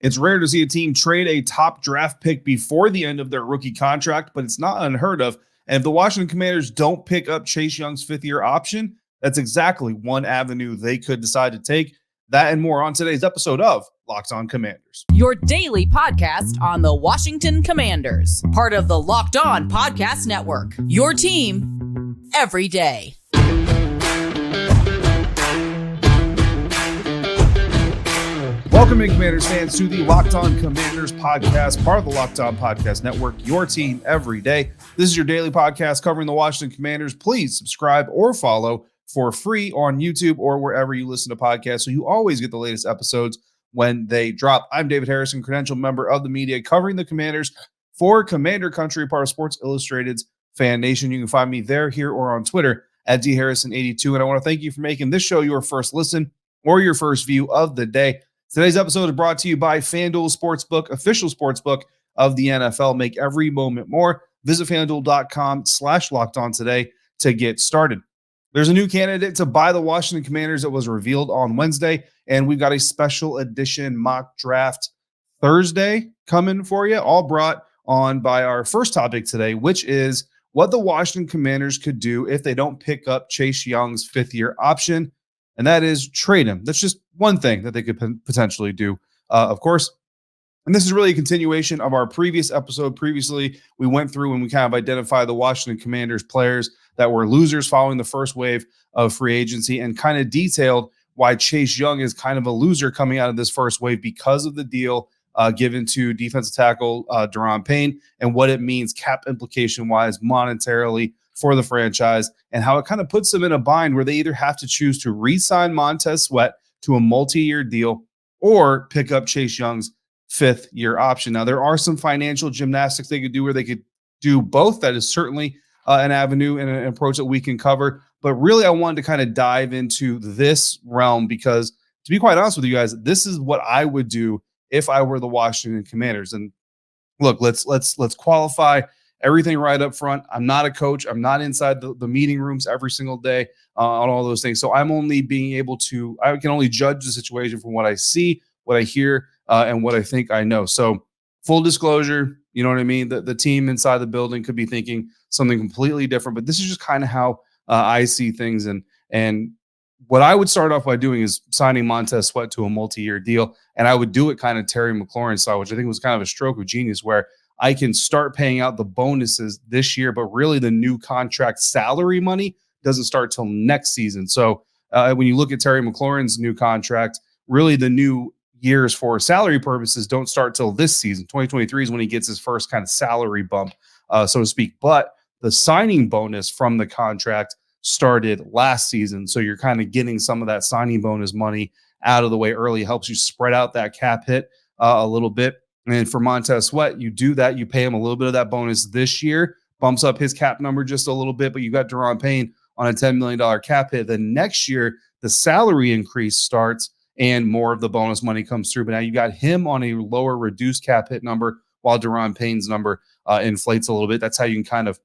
It's rare to see a team trade a top draft pick before the end of their rookie contract, but it's not unheard of. And if the Washington Commanders don't pick up Chase Young's fifth-year option, that's exactly one avenue they could decide to take. That and more on today's episode of Locked On Commanders. Your daily podcast on the Washington Commanders. Part of the Locked On Podcast Network. Your team every day. Welcome in, Commanders fans, to the Locked On Commanders podcast, part of the Locked On Podcast Network, your team every day. This is your daily podcast covering the Washington Commanders. Please subscribe or follow for free on YouTube or wherever you listen to podcasts so you always get the latest episodes when they drop. I'm David Harrison, credentialed member of the media covering the Commanders for Commander Country, part of Sports Illustrated's Fan Nation. You can find me there, here, or on Twitter at dharrison82. And I want to thank you for making this show your first listen or your first view of the day. Today's episode is brought to you by FanDuel Sportsbook, official sportsbook of the NFL. Make every moment more. Visit FanDuel.com/LockedOn today to get started. There's a new candidate to buy the Washington Commanders that was revealed on Wednesday, and we've got a special edition mock draft Thursday coming for you, all brought on by our first topic today, which is what the Washington Commanders could do if they don't pick up Chase Young's fifth-year option, and that is trade him. That's just one thing that they could potentially do, of course. And this is really a continuation of our previous episode. Previously, we went through and we kind of identified the Washington Commanders players that were losers following the first wave of free agency and kind of detailed why Chase Young is kind of a loser coming out of this first wave because of the deal given to defensive tackle Daron Payne and what it means cap implication-wise monetarily for the franchise and how it kind of puts them in a bind where they either have to choose to re-sign Montez Sweat to a multi-year deal or pick up Chase Young's fifth-year option. Now, there are some financial gymnastics they could do where they could do both. That is certainly an avenue and an approach that we can cover. But really, I wanted to kind of dive into this realm because, to be quite honest with you guys, this is what I would do if I were the Washington Commanders. And look, let's qualify everything right up front. I'm not a coach. I'm not inside the meeting rooms every single day on all those things. So I'm only I can only judge the situation from what I see, what I hear, and what I think I know. So full disclosure, you know what I mean? The team inside the building could be thinking something completely different, but this is just kind of how I see things. And what I would start off by doing is signing Montez Sweat to a multi-year deal. And I would do it kind of Terry McLaurin style, which I think was kind of a stroke of genius where I can start paying out the bonuses this year, but really the new contract salary money doesn't start till next season. So when you look at Terry McLaurin's new contract, really the new years for salary purposes don't start till this season. 2023 is when he gets his first kind of salary bump, so to speak. But the signing bonus from the contract started last season. So you're kind of getting some of that signing bonus money out of the way early. It helps you spread out that cap hit a little bit. And for Montez Sweat, you do that. You pay him a little bit of that bonus this year, bumps up his cap number just a little bit, but you got Daron Payne on a $10 million cap hit. Then next year, the salary increase starts and more of the bonus money comes through. But now you got him on a lower reduced cap hit number while Daron Payne's number inflates a little bit. That's how you can kind of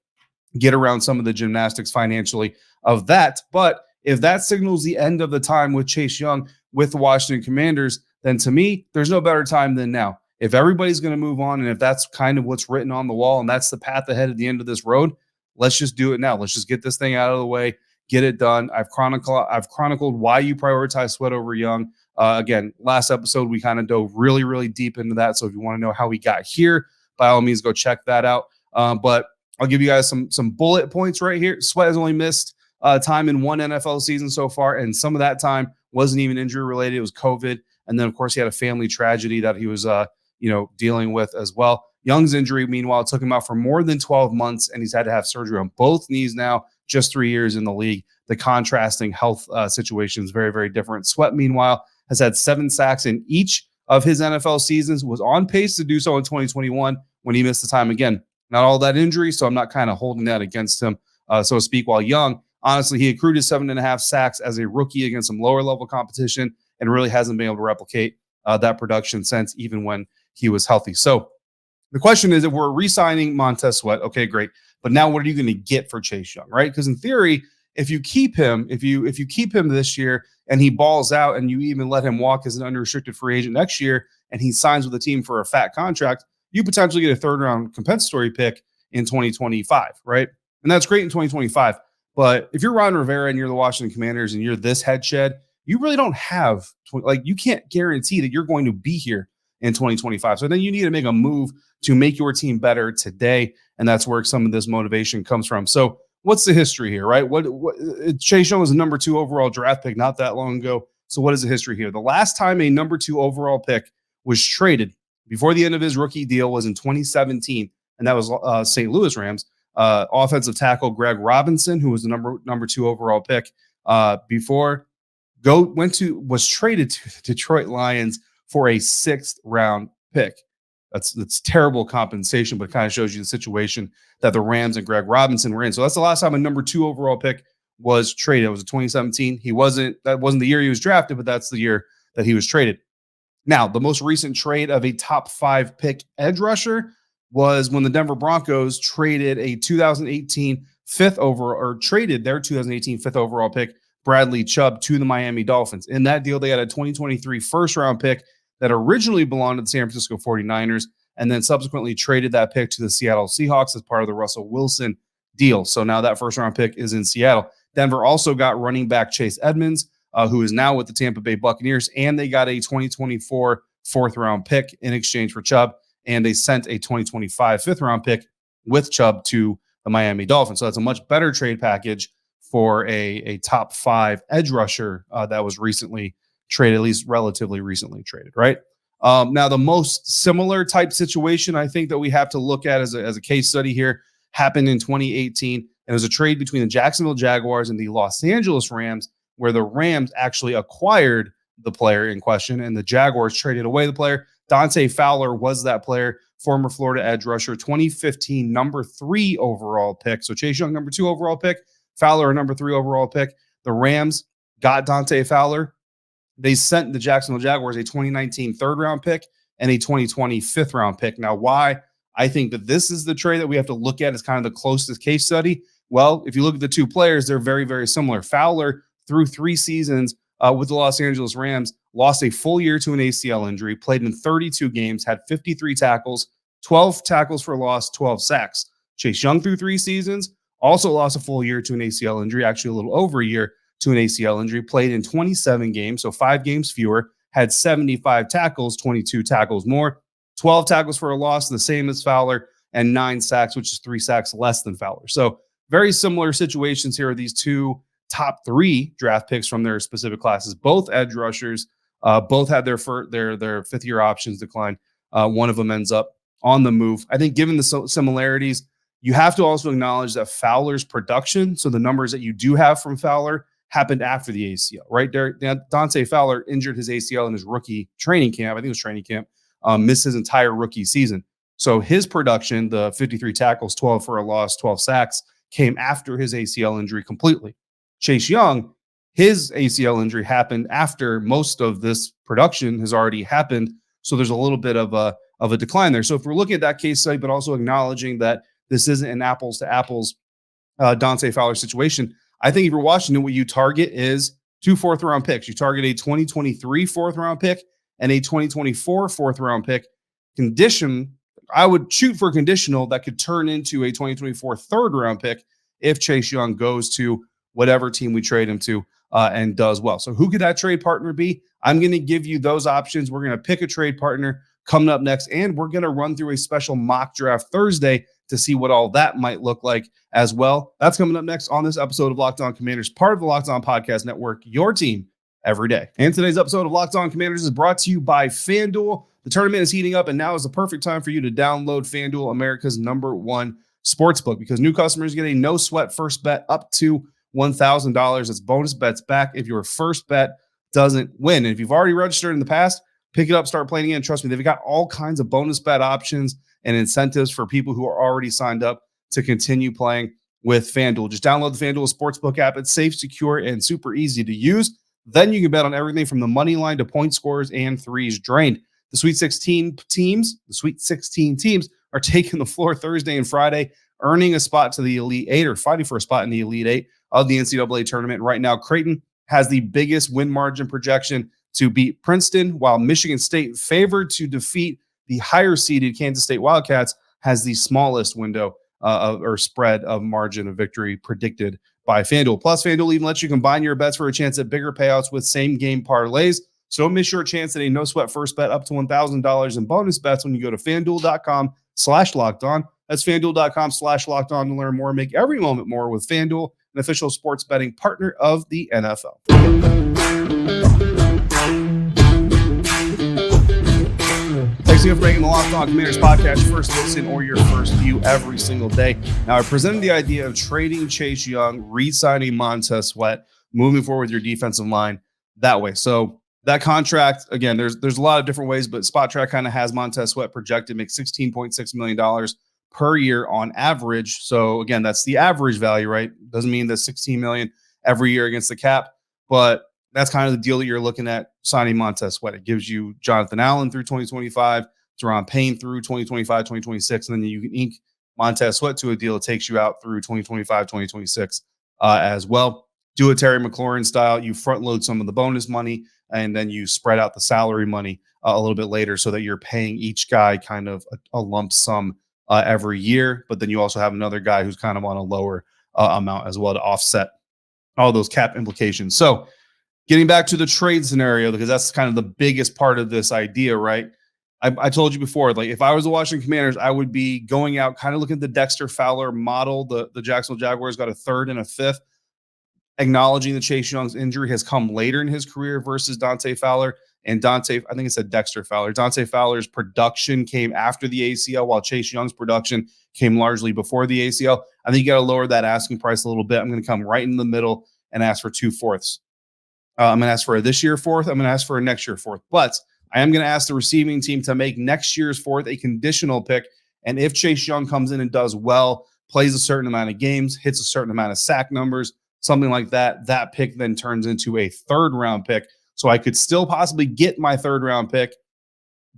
get around some of the gymnastics financially of that. But if that signals the end of the time with Chase Young with the Washington Commanders, then to me, there's no better time than now. If everybody's going to move on and if that's kind of what's written on the wall and that's the path ahead at the end of this road, let's just do it now. Let's just get this thing out of the way, get it done. I've chronicled why you prioritize Sweat over Young. Again, last episode, we kind of dove really, really deep into that. So if you want to know how we got here, by all means, go check that out. But I'll give you guys some bullet points right here. Sweat has only missed time in one NFL season so far, and some of that time wasn't even injury related. It was COVID. And then, of course, he had a family tragedy that he was dealing with as well. Young's injury, meanwhile, took him out for more than 12 months, and he's had to have surgery on both knees now, just 3 years in the league. The contrasting health situation is very, very different. Sweat, meanwhile, has had 7 sacks in each of his NFL seasons, was on pace to do so in 2021 when he missed the time again. Not all that injury, so I'm not kind of holding that against him, so to speak, while Young, honestly, he accrued his 7.5 sacks as a rookie against some lower-level competition and really hasn't been able to replicate that production since, even when he was healthy. So the question is, if we're re-signing Montez Sweat, okay, great. But now what are you going to get for Chase Young, right? Because in theory, if you keep him this year and he balls out and you even let him walk as an unrestricted free agent next year and he signs with the team for a fat contract, you potentially get a third round compensatory pick in 2025, right? And that's great in 2025. But if you're Ron Rivera and you're the Washington Commanders and you're this head shed, you really don't have, you can't guarantee that you're going to be here in 2025. So then you need to make a move to make your team better today. And that's where some of this motivation comes from. So what's the history here, right? What Chase Young was a number 2 overall draft pick not that long ago. So what is the history here? The last time a number 2 overall pick was traded before the end of his rookie deal was in 2017. And that was St. Louis Rams. Offensive tackle Greg Robinson, who was the number 2 overall pick was traded to the Detroit Lions for a 6th round pick. That's terrible compensation, but it kind of shows you the situation that the Rams and Greg Robinson were in. So that's the last time a number 2 overall pick was traded. It was in 2017. That wasn't the year he was drafted, but that's the year that he was traded. Now, the most recent trade of a top 5 pick edge rusher was when the Denver Broncos traded a 2018 traded their 2018 5th overall pick, Bradley Chubb, to the Miami Dolphins. In that deal, they had a 2023 first round pick that originally belonged to the San Francisco 49ers and then subsequently traded that pick to the Seattle Seahawks as part of the Russell Wilson deal. So now that first round pick is in Seattle. Denver also got running back Chase Edmonds, who is now with the Tampa Bay Buccaneers, and they got a 2024 4th round pick in exchange for Chubb, and they sent a 2025 5th round pick with Chubb to the Miami Dolphins. So that's a much better trade package for a top 5 edge rusher that was recently traded, at least relatively recently traded, right? Now, the most similar type situation I think that we have to look at as a case study here happened in 2018. It was a trade between the Jacksonville Jaguars and the Los Angeles Rams, where the Rams actually acquired the player in question and the Jaguars traded away the player. Dante Fowler was that player, former Florida edge rusher, 2015 number 3 overall pick. So Chase Young, number 2 overall pick, Fowler, a number 3 overall pick. The Rams got Dante Fowler. They sent the Jacksonville Jaguars a 2019 3rd round pick and a 2020 5th round pick. Now, why I think that this is the trade that we have to look at as kind of the closest case study. Well, if you look at the two players, they're very, very similar. Fowler, through 3 seasons with the Los Angeles Rams, lost a full year to an ACL injury, played in 32 games, had 53 tackles, 12 tackles for loss, 12 sacks. Chase Young, through 3 seasons, also lost a full year to an ACL injury, actually a little over a year to an ACL injury, played in 27 games, so 5 games fewer, had 75 tackles, 22 tackles more, 12 tackles for a loss, the same as Fowler, and 9 sacks, which is 3 sacks less than Fowler. So very similar situations here are these two top 3 draft picks from their specific classes, both edge rushers, both had their 5th year options decline. One of them ends up on the move. I think given the similarities, you have to also acknowledge that Fowler's production, so the numbers that you do have from Fowler, happened after the ACL, right? Dante Fowler injured his ACL in his rookie training camp. I think it was training camp, missed his entire rookie season. So his production, the 53 tackles, 12 for a loss, 12 sacks, came after his ACL injury completely. Chase Young, his ACL injury happened after most of this production has already happened. So there's a little bit of a decline there. So if we're looking at that case study, but also acknowledging that this isn't an apples to apples Dante Fowler situation, I think if you're watching it, what you target is 2 4th round picks. You target a 2023 4th round pick and a 2024 4th round pick. I would shoot for a conditional that could turn into a 2024 3rd round pick if Chase Young goes to whatever team we trade him to and does well. So who could that trade partner be? I'm going to give you those options. We're going to pick a trade partner coming up next, and we're going to run through a special mock draft Thursday to see what all that might look like as well. That's coming up next on this episode of Locked On Commanders, part of the Locked On Podcast Network, your team every day. And today's episode of Locked On Commanders is brought to you by FanDuel. The tournament is heating up, and now is the perfect time for you to download FanDuel, America's #1 sportsbook, because new customers get a no-sweat first bet up to $1,000. That's bonus bets back if your first bet doesn't win. And if you've already registered in the past, pick it up, start playing again. Trust me, they've got all kinds of bonus bet options and incentives for people who are already signed up to continue playing with FanDuel. Just download the FanDuel Sportsbook app. It's safe, secure, and super easy to use. Then you can bet on everything from the money line to point scores and threes drained. The Sweet 16 teams are taking the floor Thursday and Friday, earning a spot to the Elite Eight or fighting for a spot in the Elite Eight of the NCAA tournament. Right now, Creighton has the biggest win margin projection to beat Princeton, while Michigan State, favored to defeat the higher seeded Kansas State Wildcats, has the smallest window or spread of margin of victory predicted by FanDuel. Plus, FanDuel even lets you combine your bets for a chance at bigger payouts with same game parlays. So don't miss your chance at a no sweat first bet up to $1,000 in bonus bets when you go to FanDuel.com/lockedon. That's FanDuel.com/lockedon to learn more. Make every moment more with FanDuel, an official sports betting partner of the NFL. Thanks again for making the Locked On Commanders podcast your first listen or your first view every single day. Now, I presented the idea of trading Chase Young, re-signing Montez Sweat, moving forward with your defensive line that way. So that contract, again, there's a lot of different ways, but Spot Track kind of has Montez Sweat projected to make $16.6 million per year on average. So again, that's the average value, right? Doesn't mean that $16 million every year against the cap, but that's kind of the deal that you're looking at signing Montez Sweat. It gives you Jonathan Allen through 2025, Daron Payne through 2025, 2026, and then you can ink Montez Sweat to a deal that takes you out through 2025, 2026 as well. Do a Terry McLaurin style. You front load some of the bonus money, and then you spread out the salary money a little bit later so that you're paying each guy kind of a lump sum every year. But then you also have another guy who's kind of on a lower amount as well to offset all those cap implications. So getting back to the trade scenario, because that's kind of the biggest part of this idea, right? I told you before, like if I was the Washington Commanders, I would be going out, kind of looking at the Dexter Fowler model. The Jacksonville Jaguars got a third and a fifth, acknowledging that Chase Young's injury has come later in his career versus Dante Fowler. And I think it said Dexter Fowler. Dante Fowler's production came after the ACL, while Chase Young's production came largely before the ACL. I think you got to lower that asking price a little bit. I'm going to come right in the middle and ask for 2/4. I'm going to ask for a this year fourth. I'm going to ask for a next year fourth. But I am going to ask the receiving team to make next year's fourth a conditional pick. And if Chase Young comes in and does well, plays a certain amount of games, hits a certain amount of sack numbers, something like that, that pick then turns into a third round pick. So I could still possibly get my third round pick,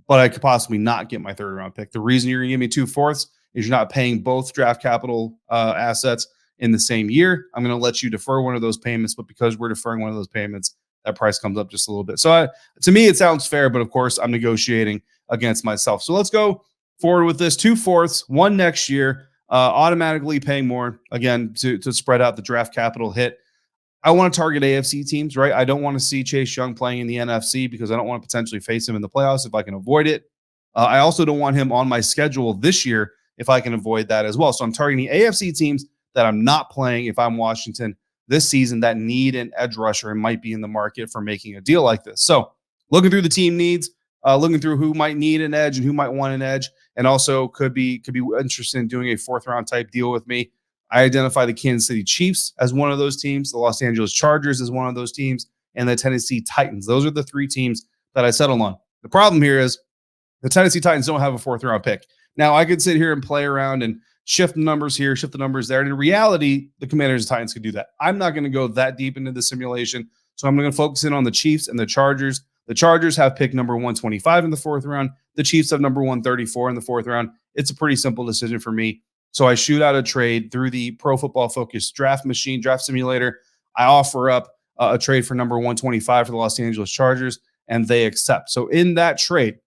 but I could possibly not get my third round pick. The reason you're going to give me 2/4 is you're not paying both draft capital assets in the same year. I'm going to let you defer one of those payments, but because we're deferring one of those payments, that price comes up just a little bit. So to me, it sounds fair, but of course, I'm negotiating against myself. So let's go forward with this 2/4, one next year, automatically paying more, again, to spread out the draft capital hit. I want to target AFC teams, right? I don't want to see Chase Young playing in the NFC because I don't want to potentially face him in the playoffs if I can avoid it. I also don't want him on my schedule this year if I can avoid that as well. So I'm targeting AFC teams that I'm not playing if I'm Washington this season that need an edge rusher and might be in the market for making a deal like this. So looking through the team needs, looking through who might need an edge and who might want an edge, and also could be interested in doing a fourth round type deal with me. I identify the Kansas City Chiefs as one of those teams, the Los Angeles Chargers as one of those teams, and the Tennessee Titans. Those are the three teams that I settled on. The problem here is the Tennessee Titans don't have a fourth round pick. Now, I could sit here and play around and shift the numbers here, shift the numbers there. And in reality, the Commanders and Titans could do that. I'm not going to go that deep into the simulation. So I'm going to focus in on the Chiefs and the Chargers. The Chargers have pick number 125 in the fourth round. The Chiefs have number 134 in the fourth round. It's a pretty simple decision for me. So I shoot out a trade through the Pro Football Focus draft machine, draft simulator. I offer up a trade for number 125 for the Los Angeles Chargers, and they accept. So in that trade,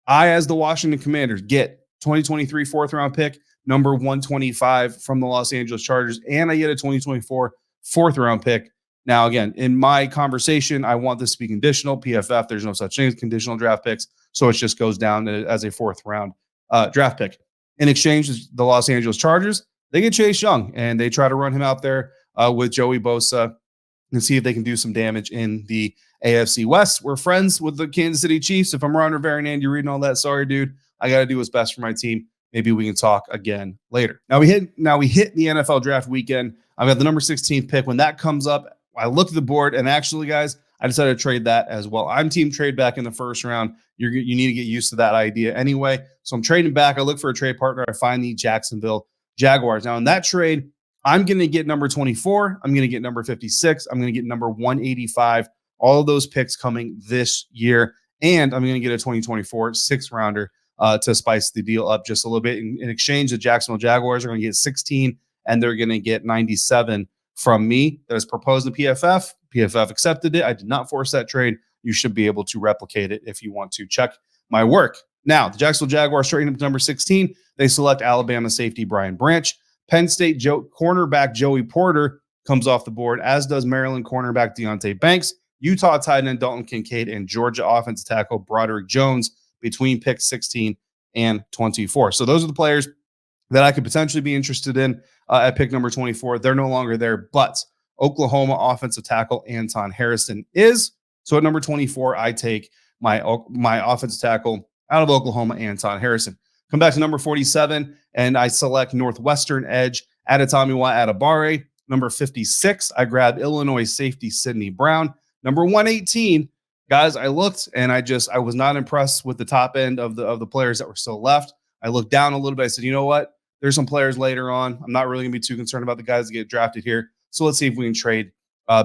I, as the Washington Commanders, get 2023 fourth round pick, number 125 from the Los Angeles Chargers, and I get a 2024 fourth round pick. Now, again, in my conversation, I want this to be conditional. PFF, there's no such thing as conditional draft picks, so it just goes down as a fourth round draft pick. In exchange, the Los Angeles Chargers, they get Chase Young, and they try to run him out there with Joey Bosa and see if they can do some damage in the AFC West. We're friends with the Kansas City Chiefs. If I'm Ron Rivera and Andy Reid and all that, sorry, dude. I got to do what's best for my team. Maybe we can talk again later. Now we hit the NFL draft weekend. I've got the number 16 pick. When that comes up, I look at the board, and actually, guys, I decided to trade that as well. I'm team trade back in the first round. You need to get used to that idea anyway. So I'm trading back. I look for a trade partner. I find the Jacksonville Jaguars. Now in that trade, I'm going to get number 24. I'm going to get number 56. I'm going to get number 185. All of those picks coming this year. And I'm going to get a 2024 sixth rounder to spice the deal up just a little bit. In exchange, the Jacksonville Jaguars are going to get 16, and they're going to get 97 from me. That is proposed to PFF. PFF accepted it. I did not force that trade. You should be able to replicate it if you want to check my work. Now, the Jacksonville Jaguars trading up to number 16. They select Alabama safety Brian Branch. Penn State cornerback Joey Porter comes off the board, as does Maryland cornerback Deontay Banks, Utah tight end Dalton Kincaid, and Georgia offensive tackle Broderick Jones between picks 16 and 24. So those are the players that I could potentially be interested in at pick number 24. They're no longer there, but Oklahoma offensive tackle Anton Harrison is. So at number 24, I take my offensive tackle out of Oklahoma, Anton Harrison. Come back to number 47, and I select Northwestern edge Adetomiwa Adebawore. Number 56, I grab Illinois safety Sidney Brown. Number 118, guys, I looked and I was not impressed with the top end of the players that were still left. I looked down a little bit. I said, you know what? There's some players later on. I'm not really going to be too concerned about the guys that get drafted here. So let's see if we can trade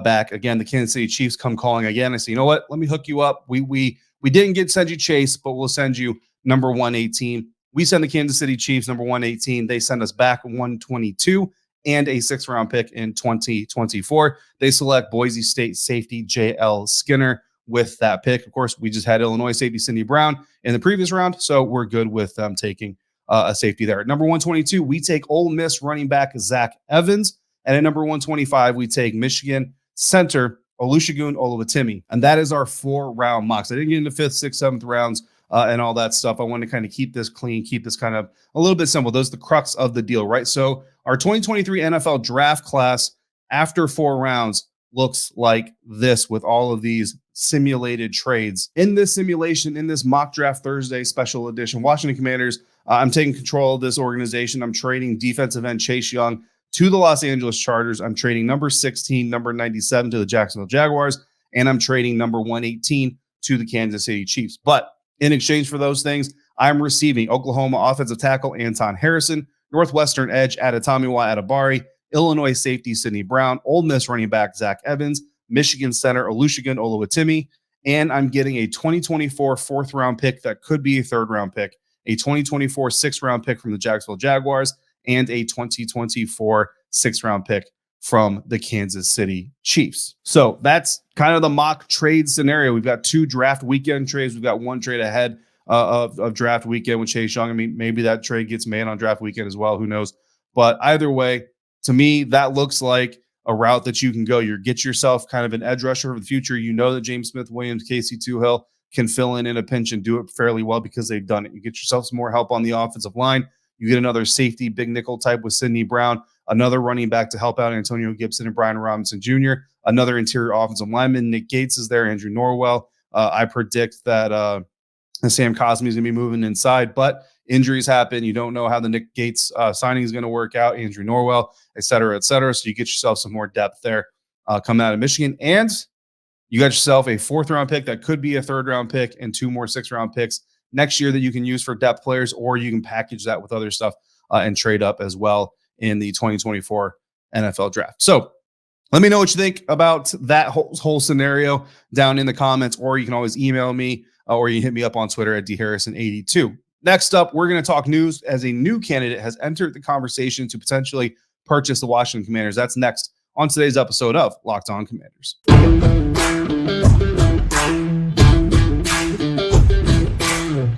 back. Again, the Kansas City Chiefs come calling again. I say, you know what? Let me hook you up. We didn't send you Chase, but we'll send you number 118. We send the Kansas City Chiefs number 118. They send us back 122 and a 6th round pick in 2024. They select Boise State safety J.L. Skinner with that pick. Of course, we just had Illinois safety Sidney Brown in the previous round, so we're good with them taking a safety there. At number 122, we take Ole Miss running back Zach Evans. And at number 125, we take Michigan center Olusegun Oluwatimi. And that is our 4-round mocks. I didn't get into 5th, 6th, 7th rounds and all that stuff. I want to kind of keep this clean, keep this kind of a little bit simple. Those are the crux of the deal, right? So our 2023 NFL draft class after 4 rounds looks like this with all of these simulated trades. In this simulation, in this mock draft Thursday special edition, Washington Commanders, I'm taking control of this organization. I'm trading defensive end Chase Young to the Los Angeles Chargers. I'm trading number 16, number 97 to the Jacksonville Jaguars, and I'm trading number 118 to the Kansas City Chiefs. But in exchange for those things, I'm receiving Oklahoma offensive tackle Anton Harrison, Northwestern edge Adetomiwa Adebawore, Illinois safety Sidney Brown, Ole Miss running back Zach Evans, Michigan center Olusegun Oluwatimi, and I'm getting a 2024 4th round pick that could be a 3rd round pick, a 2024 6th round pick from the Jacksonville Jaguars, and a 2024 6th round pick from the Kansas City Chiefs. So that's kind of the mock trade scenario. We've got 2 draft weekend trades. We've got 1 trade ahead of draft weekend with Chase Young. I mean, maybe that trade gets made on draft weekend as well. Who knows? But either way, to me, that looks like a route that you can go. You get yourself kind of an edge rusher for the future. You know that James Smith-Williams, Casey Toohill can fill in a pinch and do it fairly well because they've done it. You get yourself some more help on the offensive line. You get another safety, big nickel type with Sidney Brown, another running back to help out Antonio Gibson and Brian Robinson Jr., another interior offensive lineman. Nick Gates is there, Andrew Norwell. I predict that Sam Cosmi is going to be moving inside, but injuries happen. You don't know how the Nick Gates signing is going to work out, Andrew Norwell, et cetera, et cetera. So you get yourself some more depth there coming out of Michigan. And you got yourself a 4th round pick that could be a 3rd round pick and 2 more 6th round picks next year that you can use for depth players, or you can package that with other stuff and trade up as well in the 2024 NFL draft. So let me know what you think about that whole scenario down in the comments, or you can always email me or you can hit me up on Twitter at dharrison82. Next up, we're going to talk news as a new candidate has entered the conversation to potentially purchase the Washington Commanders. That's next on today's episode of Locked On Commanders.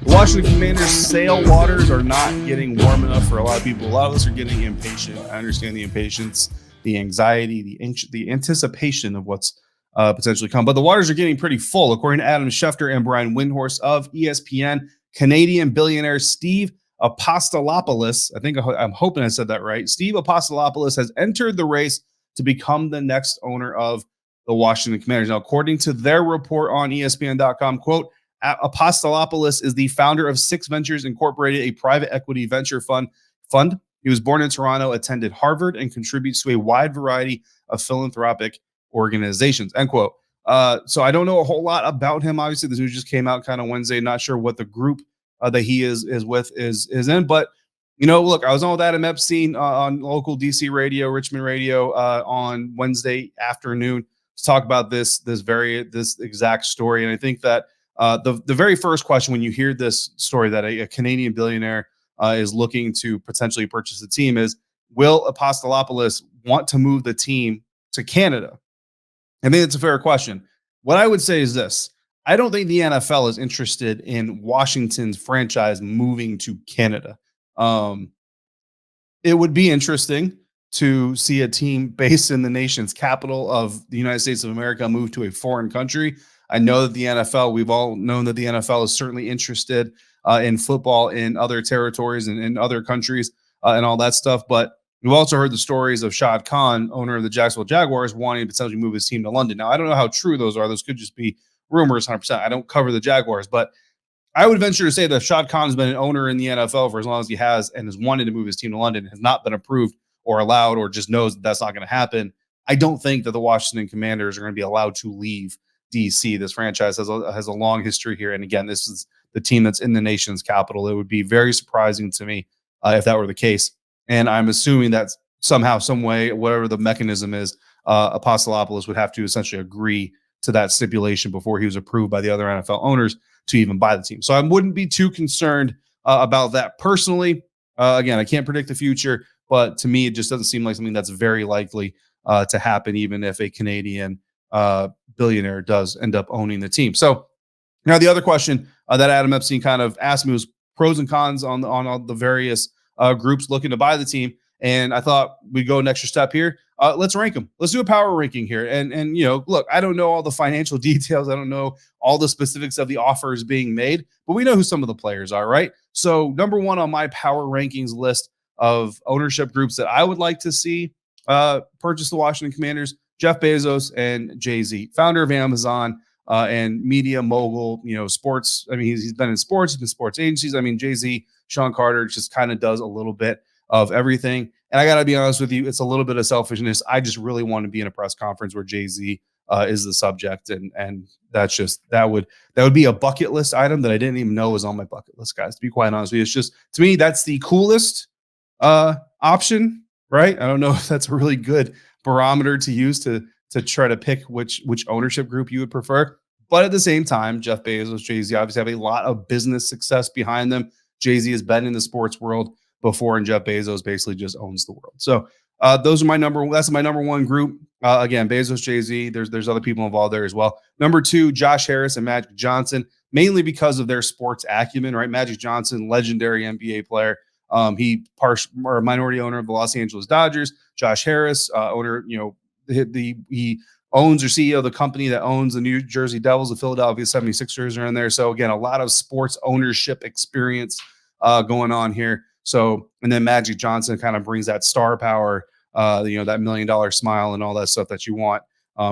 Washington Commanders sail waters are not getting warm enough for a lot of people. A lot of us are getting impatient. I understand the impatience, the anxiety, the anticipation of what's potentially come. But the waters are getting pretty full. According to Adam Schefter and Brian Windhorst of ESPN, Canadian billionaire Steve Apostolopoulos, I'm hoping I said that right, Steve Apostolopoulos has entered the race to become the next owner of the Washington Commanders. Now, according to their report on ESPN.com, quote, Apostolopoulos is the founder of Six Ventures Incorporated, a private equity venture fund. He was born in Toronto, attended Harvard, and contributes to a wide variety of philanthropic organizations, end quote. So I don't know a whole lot about him. Obviously, this news just came out kind of Wednesday. Not sure what the group that he is with is in. But, you know, look, I was on with Adam Epstein on local DC radio, Richmond radio on Wednesday afternoon to talk about this exact story. And I think that the very first question when you hear this story that a Canadian billionaire is looking to potentially purchase a team is, will Apostolopoulos want to move the team to Canada? I think it's a fair question. What I would say is this. I don't think the NFL is interested in Washington's franchise moving to Canada. Um, it would be interesting to see a team based in the nation's capital of the United States of America move to a foreign country. I know that the NFL, we've all known that the NFL is certainly interested in football in other territories and in other countries and all that stuff. But we've also heard the stories of Shad Khan, owner of the Jacksonville Jaguars, wanting to potentially move his team to London. Now, I don't know how true those are. Those could just be rumors 100%. I don't cover the Jaguars, but I would venture to say that Shad Khan has been an owner in the NFL for as long as he has and has wanted to move his team to London, has not been approved or allowed or just knows that that's not going to happen. I don't think that the Washington Commanders are going to be allowed to leave DC. This franchise has a long history here. And again, this is the team that's in the nation's capital. It would be very surprising to me if that were the case. And I'm assuming that somehow, some way, whatever the mechanism is, Apostolopoulos would have to essentially agree to that stipulation before he was approved by the other NFL owners to even buy the team. So I wouldn't be too concerned about that personally. Again, I can't predict the future, but to me, it just doesn't seem like something that's very likely to happen, even if a Canadian billionaire does end up owning the team. So now the other question that Adam Epstein kind of asked me was pros and cons on all the various groups looking to buy the team. And I thought we'd go an extra step here. Let's rank them. Let's do a power ranking here. And look, I don't know all the financial details. I don't know all the specifics of the offers being made, but we know who some of the players are, right? So number one on my power rankings list of ownership groups that I would like to see purchase the Washington Commanders, Jeff Bezos and Jay-Z, founder of Amazon and media mogul, sports. I mean, he's been in sports, he's been sports agencies. I mean, Jay-Z, Sean Carter just kind of does a little bit of everything. And I got to be honest with you, it's a little bit of selfishness. I just really want to be in a press conference where Jay-Z is the subject. And that's just, that would be a bucket list item that I didn't even know was on my bucket list, guys, to be quite honest with you. It's just, to me, that's the coolest option, right? I don't know if that's a really good barometer to use to try to pick which ownership group you would prefer. But at the same time, Jeff Bezos, Jay-Z obviously have a lot of business success behind them. Jay-Z has been in the sports world before, and Jeff Bezos basically just owns the world. So that's my number one group. Again, Bezos, Jay-Z, there's other people involved there as well. Number two, Josh Harris and Magic Johnson, mainly because of their sports acumen, right? Magic Johnson, legendary NBA player. He minority owner of the Los Angeles Dodgers. Josh Harris, owner, he owns or CEO of the company that owns the New Jersey Devils, the Philadelphia 76ers are in there. So again, a lot of sports ownership experience going on here. So, and then Magic Johnson kind of brings that star power, that $1 million smile and all that stuff that you want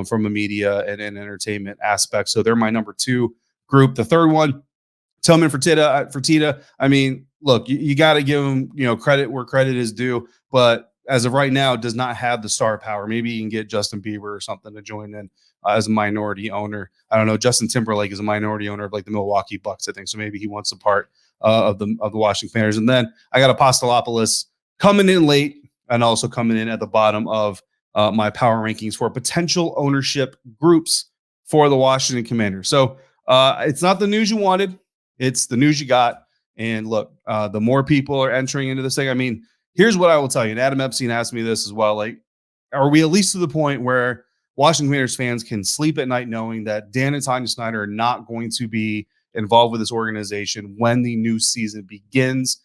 from a media and entertainment aspect. So they're my number two group. The third one, Tillman Fertitta. I mean, look, you got to give him, credit where credit is due, but as of right now, does not have the star power. Maybe you can get Justin Bieber or something to join in as a minority owner. I don't know. Justin Timberlake is a minority owner of like the Milwaukee Bucks, I think. So maybe he wants a part of the Washington Commanders. And then I got Apostolopoulos coming in late and also coming in at the bottom of my power rankings for potential ownership groups for the Washington Commanders. So it's not the news you wanted. It's the news you got. And look, the more people are entering into this thing, I mean, here's what I will tell you. And Adam Epstein asked me this as well. Like, are we at least to the point where Washington Commanders fans can sleep at night knowing that Dan and Tanya Snyder are not going to be involved with this organization when the new season begins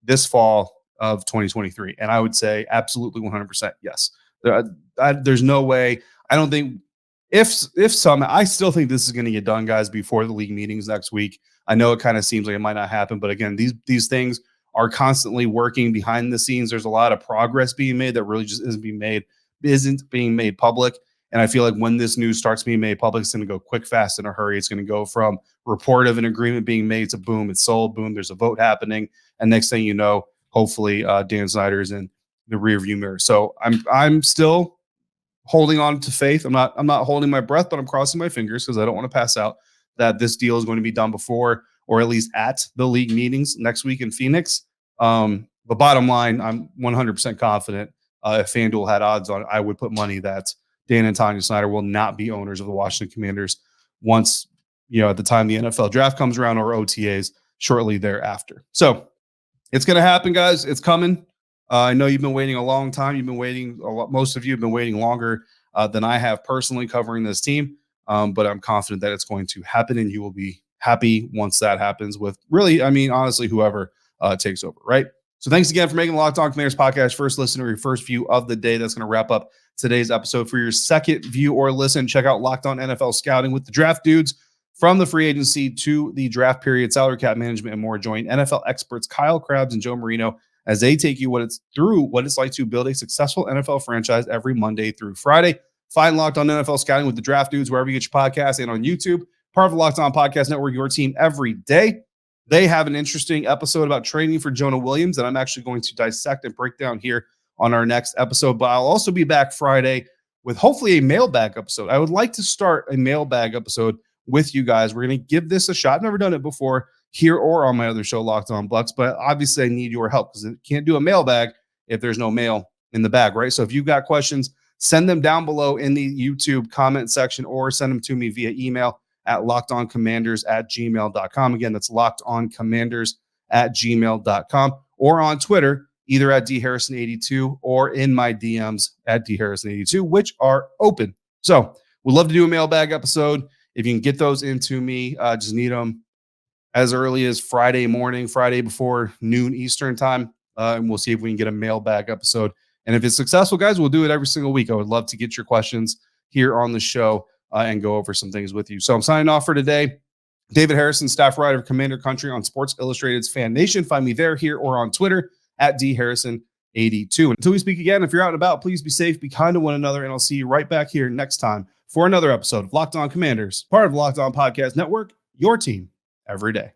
this fall of 2023? And I would say absolutely 100% yes. There's no way. I don't think if some, I still think this is going to get done, guys, before the league meetings next week. I know it kind of seems like it might not happen, but again, these things are constantly working behind the scenes. There's a lot of progress being made that really just isn't being made public. And I feel like when this news starts being made public, it's going to go quick, fast, in a hurry. It's going to go from report of an agreement being made to boom, it's sold, boom, there's a vote happening. And next thing you know, hopefully Dan Snyder is in the rearview mirror. So I'm still holding on to faith. I'm not holding my breath, but I'm crossing my fingers because I don't want to pass out that this deal is going to be done before or at least at the league meetings next week in Phoenix. But bottom line, I'm 100% confident if FanDuel had odds on it, I would put money that Dan and Tanya Snyder will not be owners of the Washington Commanders once, at the time the NFL draft comes around or OTAs shortly thereafter. So it's going to happen, guys. It's coming. I know you've been waiting a long time. You've been waiting a lot. Most of you have been waiting longer than I have personally covering this team. But I'm confident that it's going to happen, and you will be happy once that happens with really, I mean, honestly, whoever takes over, right? So thanks again for making the Locked On Commanders podcast first listen or your first view of the day. That's going to wrap up today's episode. For your second view or listen, check out Locked On NFL Scouting with the draft dudes. From the free agency to the draft period, salary cap management, and more. Join NFL experts Kyle Krabs and Joe Marino as they take you through what it's like to build a successful NFL franchise every Monday through Friday. Find Locked On NFL Scouting with the draft dudes wherever you get your podcasts and on YouTube. Part of the Locked On Podcast Network, your team every day. They have an interesting episode about training for Jonah Williams that I'm actually going to dissect and break down here on our next episode. But I'll also be back Friday with hopefully a mailbag episode. I would like to start a mailbag episode with you guys. We're going to give this a shot. I've never done it before here or on my other show, Locked On Bucks, but obviously I need your help because it can't do a mailbag if there's no mail in the bag, right? So if you've got questions, send them down below in the YouTube comment section or send them to me via email at lockedoncommanders@gmail.com. Again, that's lockedoncommanders@gmail.com or on Twitter, either at dharrison82 or in my DMs at dharrison82, which are open. So we'd love to do a mailbag episode. If you can get those into me, just need them as early as Friday morning, Friday before noon Eastern time, and we'll see if we can get a mailbag episode. And if it's successful, guys, we'll do it every single week. I would love to get your questions here on the show and go over some things with you. So I'm signing off for today. David Harrison, staff writer of Commander Country on Sports Illustrated's Fan Nation. Find me there, here, or on Twitter at dharrison82. Until we speak again, if you're out and about, please be safe, be kind to one another, and I'll see you right back here next time for another episode of Locked On Commanders, part of the Locked On Podcast Network, your team every day.